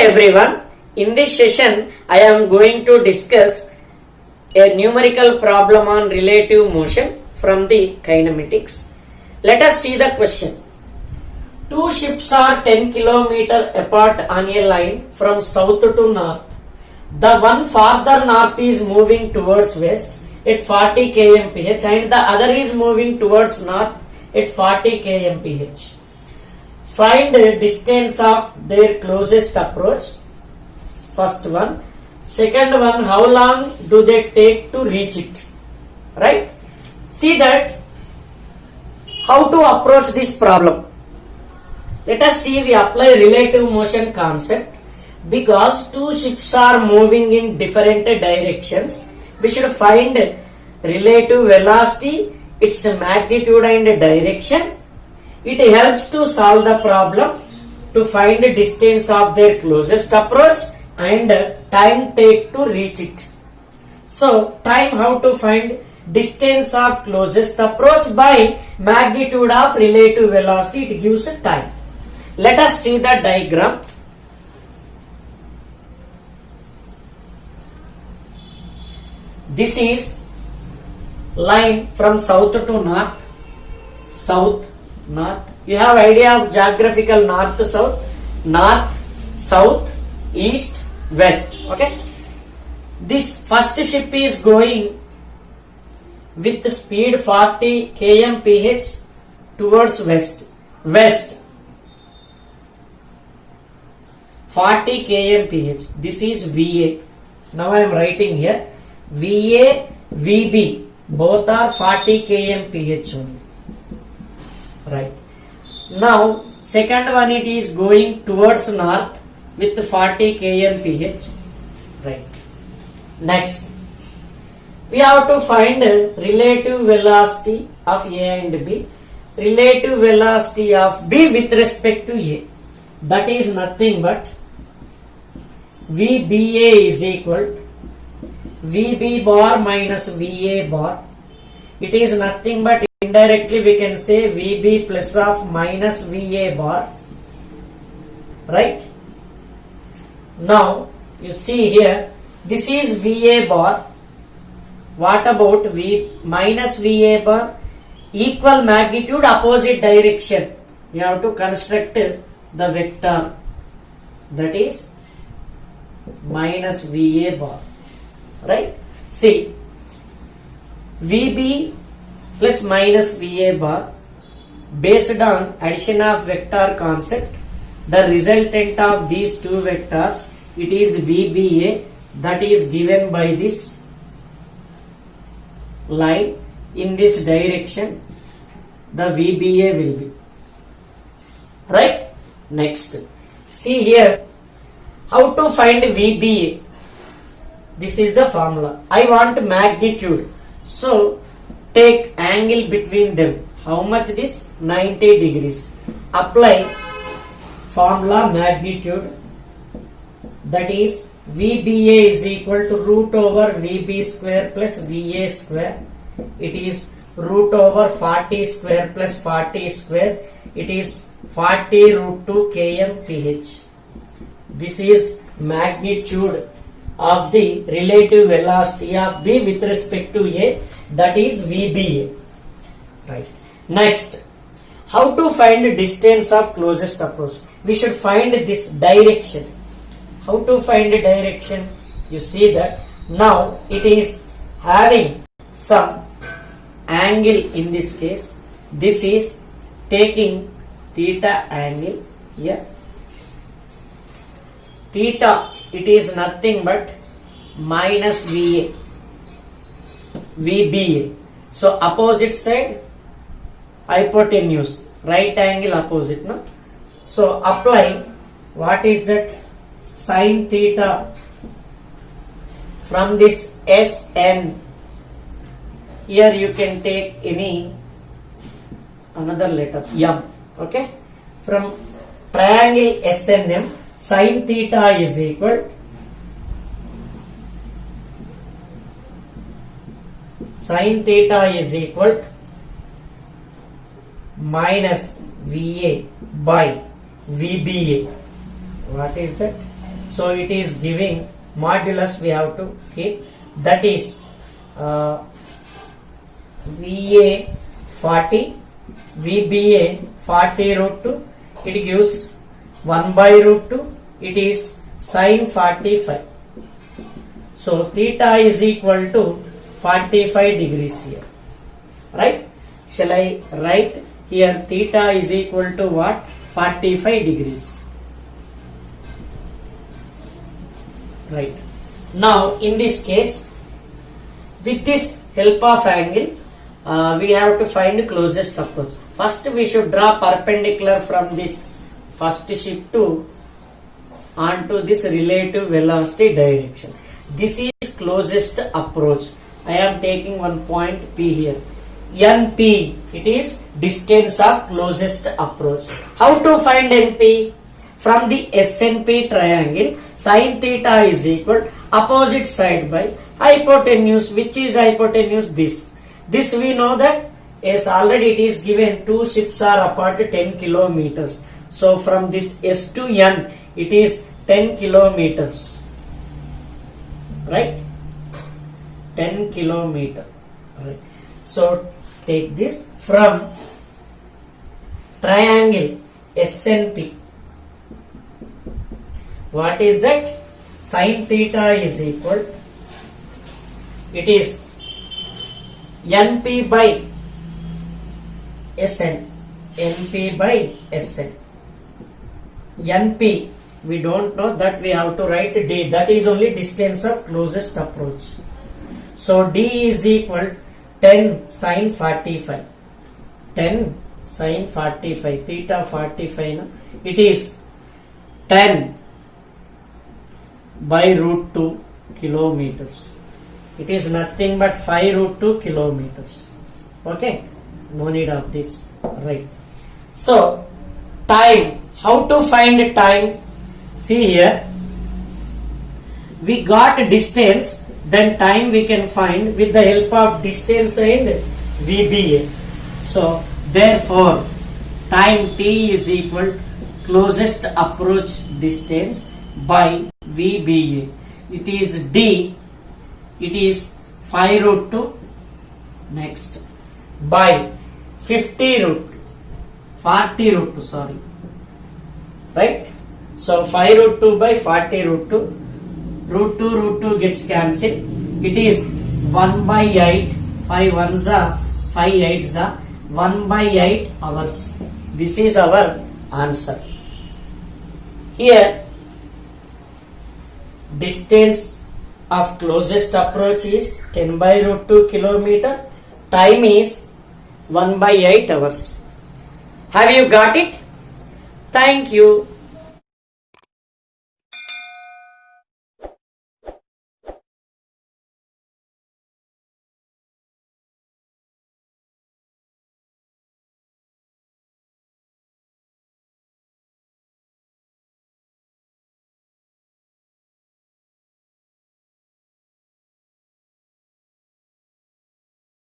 everyone. In this session, I am going to discuss a numerical problem on relative motion from the kinematics. Let us see the question. Two ships are 10 km apart on a line from south to north. The one farther north is moving towards west at 40 kmph and the other is moving towards north at 40 kmph. Find the distance of their closest approach. First one. Second one, how long do they take to reach it? Right? See that how to approach this problem. Let us see, we apply relative motion concept. Because two ships are moving in different directions, we should find relative velocity, its magnitude and direction. It helps to solve the problem to find the distance of their closest approach and time take to reach it. So, time how to find distance of closest approach by magnitude of relative velocity, it gives a time. Let us see the diagram. This is line from south to north, south, north. You have idea of geographical north, south, east, west. Okay. This first ship is going with speed 40 kmph towards west. 40 kmph. This is VA. Now I am writing here. VA, VB, both are 40 kmph only. Right. Now, second one, it is going towards north with 40 kmph. Right. Next, we have to find relative velocity of A and B. Relative velocity of B with respect to A. That is nothing but VBA is equal VB bar minus VA bar. It is nothing but indirectly we can say VB plus of minus VA bar. Right? Now, you see here, this is VA bar. What about V minus VA bar? Equal magnitude, opposite direction. You have to construct the vector. That is minus VA bar. Right? See, VB plus minus VA bar based on addition of vector concept, the resultant of these two vectors, it is VBA, that is given by this line in this direction, the VBA will be. Right? Next, see here, how to find VBA? This is the formula. I want magnitude. So, take angle between them. How much this? 90 degrees. Apply formula magnitude. That is VBA is equal to root over VB square plus VA square. It is root over 40 square plus 40 square. It is 40 root 2 kmph. This is magnitude of the relative velocity of B with respect to A, that is VBA. Right. Next, how to find the distance of closest approach? We should find this direction. How to find the direction? You see that now it is having some angle in this case. This is taking theta angle here. Theta, it is nothing but minus VA, VBA. So opposite side, hypotenuse, right angle opposite, no? So apply, what is that? Sin theta from this SN. Here you can take any another letter M. Okay? From triangle SNM, sin theta is equal minus VA by VBA. What is that? So it is giving modulus we have to keep, that is VA 40, VBA 40 root 2, it gives 1 by root 2, it is sin 45. So theta is equal to 45 degrees here, right? Shall I write here theta is equal to what? 45 degrees. Right. Now in this case, with this help of angle, we have to find closest approach. First we should draw perpendicular from this first ship to onto this relative velocity direction. This is closest approach. I am taking one point P here. NP, it is distance of closest approach. How to find NP? From the SNP triangle, sin theta is equal opposite side by hypotenuse. Which is hypotenuse? This we know that, yes, already it is given, two ships are apart 10 kilometers. So from this S to N, it is 10 kilometers. Right? 10 kilometer. Right. So take this from triangle SNP. What is that? Sin theta is equal, it is NP by SN. NP by SN. NP, we don't know, that we have to write D. That is only distance of closest approach. So D is equal 10 sin 45. 10 sin 45. Theta 45. No? It is 10 by root 2 kilometers. It is nothing but 5 root 2 kilometers. Okay. No need of this. Right. So time. How to find time? See here. We got distance. Then time we can find with the help of distance and VBA. So therefore time T is equal closest approach distance by VBA. It is D. It is 5 root 2. Next by 50 root 40 root 2, sorry. Right? So 5 root 2 by 40 root 2. Root 2 gets cancelled. It is 1 by 8. 5 ones are 5 8s are 1 by 8 hours. This is our answer. Here distance of closest approach is 10 by root 2 kilometer. Time is 1 by 8 hours. Have you got it? Thank you.